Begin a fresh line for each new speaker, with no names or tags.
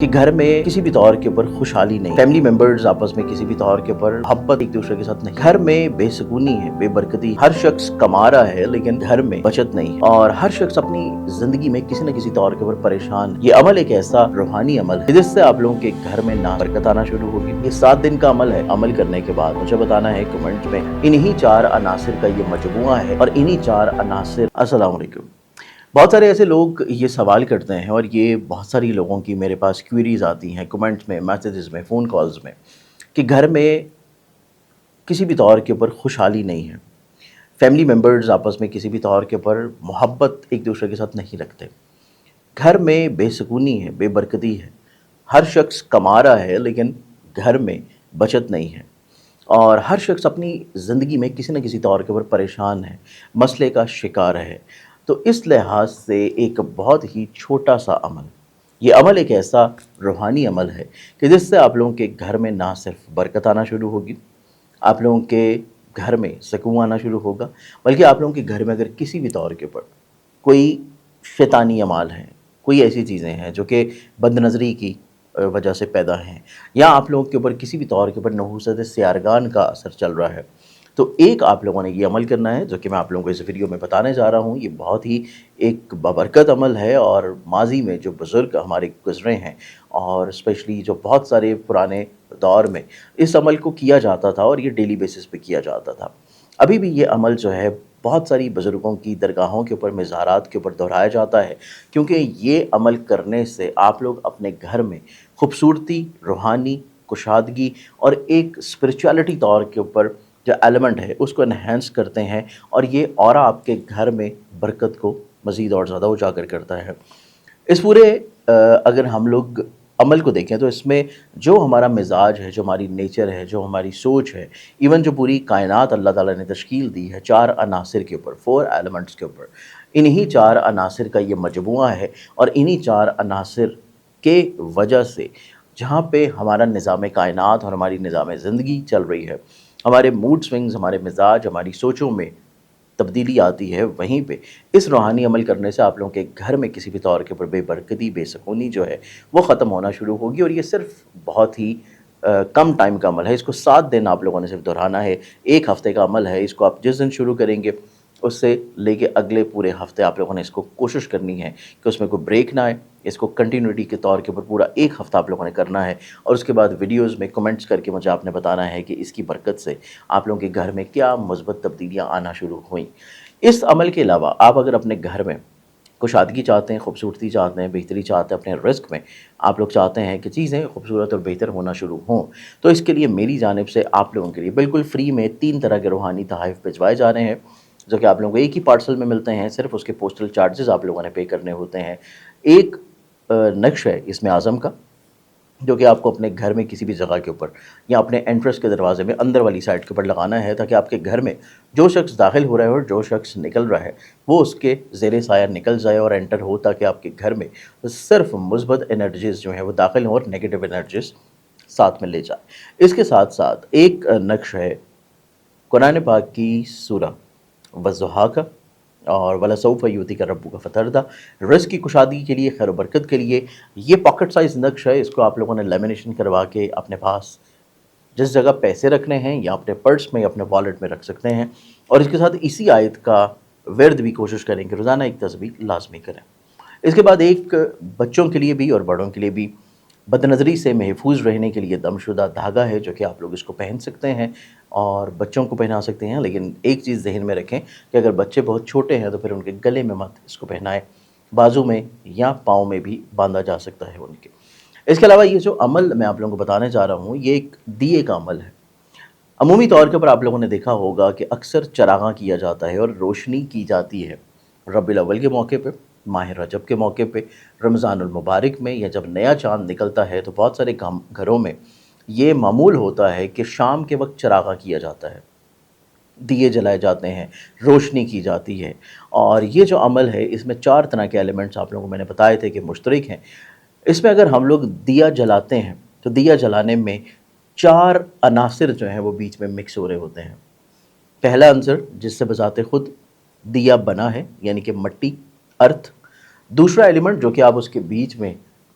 کہ گھر میں کسی بھی طور کے اوپر خوشحالی نہیں، فیملی ممبرز آپس میں کسی بھی طور کے اوپر محبت ایک دوسرے کے ساتھ نہیں، گھر میں بے سکونی ہے، بے برکتی، ہر شخص کما رہا ہے لیکن گھر میں بچت نہیں، اور ہر شخص اپنی زندگی میں کسی نہ کسی طور کے اوپر پریشان۔ یہ عمل ایک ایسا روحانی عمل ہے جس سے آپ لوگوں کے گھر میں نہ برکت آنا شروع ہوگی۔ یہ 7 دن کا عمل ہے۔ عمل کرنے کے بعد مجھے بتانا ہے کمنٹ میں، انہی 4 عناصر کا یہ مجموعہ ہے اور انہی 4 عناصر۔ السلام علیکم۔ بہت سارے ایسے لوگ یہ سوال کرتے ہیں اور یہ بہت ساری لوگوں کی میرے پاس کوئریز آتی ہیں کمنٹس میں، میسیجز میں، فون کالز میں، کہ گھر میں کسی بھی طور کے اوپر خوشحالی نہیں ہے، فیملی ممبرز آپس میں کسی بھی طور کے اوپر محبت ایک دوسرے کے ساتھ نہیں رکھتے، گھر میں بے سکونی ہے، بے برکتی ہے، ہر شخص کما رہا ہے لیکن گھر میں بچت نہیں ہے، اور ہر شخص اپنی زندگی میں کسی نہ کسی طور کے اوپر پریشان ہے، مسئلے کا شکار ہے۔ تو اس لحاظ سے ایک بہت ہی چھوٹا سا عمل، یہ عمل ایک ایسا روحانی عمل ہے کہ جس سے آپ لوگوں کے گھر میں نہ صرف برکت آنا شروع ہوگی، آپ لوگوں کے گھر میں سکون آنا شروع ہوگا، بلکہ آپ لوگوں کے گھر میں اگر کسی بھی طور کے اوپر کوئی شیطانی اعمال ہیں، کوئی ایسی چیزیں ہیں جو کہ بد نظری کی وجہ سے پیدا ہیں، یا آپ لوگوں کے اوپر کسی بھی طور کے اوپر نحوست سیارگان کا اثر چل رہا ہے، تو ایک آپ لوگوں نے یہ عمل کرنا ہے جو کہ میں آپ لوگوں کو اس ویڈیو میں بتانے جا رہا ہوں۔ یہ بہت ہی ایک بابرکت عمل ہے، اور ماضی میں جو بزرگ ہمارے گزرے ہیں، اور اسپیشلی جو بہت سارے پرانے دور میں اس عمل کو کیا جاتا تھا اور یہ ڈیلی بیسس پہ کیا جاتا تھا، ابھی بھی یہ عمل جو ہے بہت ساری بزرگوں کی درگاہوں کے اوپر، مزارات کے اوپر دہرایا جاتا ہے، کیونکہ یہ عمل کرنے سے آپ لوگ اپنے گھر میں خوبصورتی، روحانی کشادگی اور ایک اسپرچولیٹی طور کے اوپر جو ایلیمنٹ ہے اس کو انہینس کرتے ہیں، اور یہ اورا آپ کے گھر میں برکت کو مزید اور زیادہ اجاگر کرتا ہے۔ اس پورے اگر ہم لوگ عمل کو دیکھیں تو اس میں جو ہمارا مزاج ہے، جو ہماری نیچر ہے، جو ہماری سوچ ہے، ایون جو پوری کائنات اللہ تعالیٰ نے تشکیل دی ہے 4 عناصر کے اوپر، 4 ایلیمنٹس کے اوپر، انہی 4 عناصر کا یہ مجموعہ ہے، اور انہی 4 عناصر کے وجہ سے جہاں پہ ہمارا نظام کائنات اور ہماری نظام زندگی چل رہی ہے، ہمارے موڈ سوئنگز، ہمارے مزاج، ہماری سوچوں میں تبدیلی آتی ہے، وہیں پہ اس روحانی عمل کرنے سے آپ لوگوں کے گھر میں کسی بھی طور کے اوپر بے برکتی، بے سکونی جو ہے وہ ختم ہونا شروع ہوگی، اور یہ صرف بہت ہی کم ٹائم کا عمل ہے۔ اس کو 7 دن آپ لوگوں نے صرف دہرانا ہے، 1 ہفتے کا عمل ہے۔ اس کو آپ جس دن شروع کریں گے اس سے لے کے اگلے پورے ہفتے آپ لوگوں نے اس کو کوشش کرنی ہے کہ اس میں کوئی بریک نہ آئے، اس کو کنٹینیوٹی کے طور کے اوپر پورا 1 ہفتہ آپ لوگوں نے کرنا ہے، اور اس کے بعد ویڈیوز میں کمنٹس کر کے مجھے آپ نے بتانا ہے کہ اس کی برکت سے آپ لوگوں کے گھر میں کیا مثبت تبدیلیاں آنا شروع ہوئیں۔ اس عمل کے علاوہ آپ اگر اپنے گھر میں کشادگی چاہتے ہیں، خوبصورتی چاہتے ہیں، بہتری چاہتے ہیں، اپنے رزق میں آپ لوگ چاہتے ہیں کہ چیزیں خوبصورت اور بہتر ہونا شروع ہوں، تو اس کے لیے میری جانب سے آپ لوگوں کے لیے بالکل فری میں 3 طرح کے روحانی تحائف بھجوائے جا رہے ہیں، جو کہ آپ لوگوں کو ایک ہی پارسل میں ملتے ہیں، صرف اس کے پوسٹل چارجز آپ لوگوں نے پے کرنے ہوتے ہیں۔ ایک نقش ہے اسم اعظم کا، جو کہ آپ کو اپنے گھر میں کسی بھی جگہ کے اوپر یا اپنے انٹرس کے دروازے میں اندر والی سائڈ کے اوپر لگانا ہے، تاکہ آپ کے گھر میں جو شخص داخل ہو رہا ہے اور جو شخص نکل رہا ہے وہ اس کے زیر سایہ نکل جائے اور انٹر ہو، تاکہ آپ کے گھر میں صرف مثبت انرجیز جو ہیں وہ داخل ہوں اور نیگیٹو انرجیز ساتھ میں لے جائیں۔ اس کے ساتھ ساتھ ایک نقش ہے قرآن پاک کی سورہ والضحیٰ کا، اور وَلَسَوْفَ يُعْطِيكَ رَبُّكَ فَتَرْضَىٰ، رزق کی کشادگی کے لیے، خیر و برکت کے لیے۔ یہ پاکٹ سائز نقش ہے، اس کو آپ لوگوں نے لیمینیشن کروا کے اپنے پاس جس جگہ پیسے رکھنے ہیں یا اپنے پرس میں یا اپنے والیٹ میں رکھ سکتے ہیں، اور اس کے ساتھ اسی آیت کا ورد بھی کوشش کریں کہ روزانہ ایک تسبیح لازمی کریں۔ اس کے بعد ایک بچوں کے لیے بھی اور بڑوں کے لیے بھی بد نظری سے محفوظ رہنے کے لیے دم شدہ دھاگا ہے، جو کہ آپ لوگ اس کو پہن سکتے ہیں اور بچوں کو پہنا سکتے ہیں، لیکن ایک چیز ذہن میں رکھیں کہ اگر بچے بہت چھوٹے ہیں تو پھر ان کے گلے میں مت اس کو پہنائیں، بازو میں یا پاؤں میں بھی باندھا جا سکتا ہے ان کے۔ اس کے علاوہ یہ جو عمل میں آپ لوگوں کو بتانے جا رہا ہوں یہ ایک دیے کا عمل ہے۔ عمومی طور کے اوپر آپ لوگوں نے دیکھا ہوگا کہ اکثر چراغاں کیا جاتا ہے اور روشنی کی جاتی ہے ربیع الاول کے موقع پہ، ماہ رجب کے موقع پہ، رمضان المبارک میں، یا جب نیا چاند نکلتا ہے تو بہت سارے گھروں میں یہ معمول ہوتا ہے کہ شام کے وقت چراغاں کیا جاتا ہے، دیے جلائے جاتے ہیں، روشنی کی جاتی ہے۔ اور یہ جو عمل ہے اس میں 4 طرح کے ایلیمنٹس آپ لوگوں کو میں نے بتائے تھے کہ مشترک ہیں۔ اس میں اگر ہم لوگ دیا جلاتے ہیں تو دیا جلانے میں 4 عناصر جو ہیں وہ بیچ میں مکس ہو رہے ہوتے ہیں۔ پہلا عنصر جس سے بذات خود دیا بنا ہے، یعنی کہ مٹی، ارتھ۔ دوسرا ایلیمنٹ جو کہ آپ اس کے بیچ میں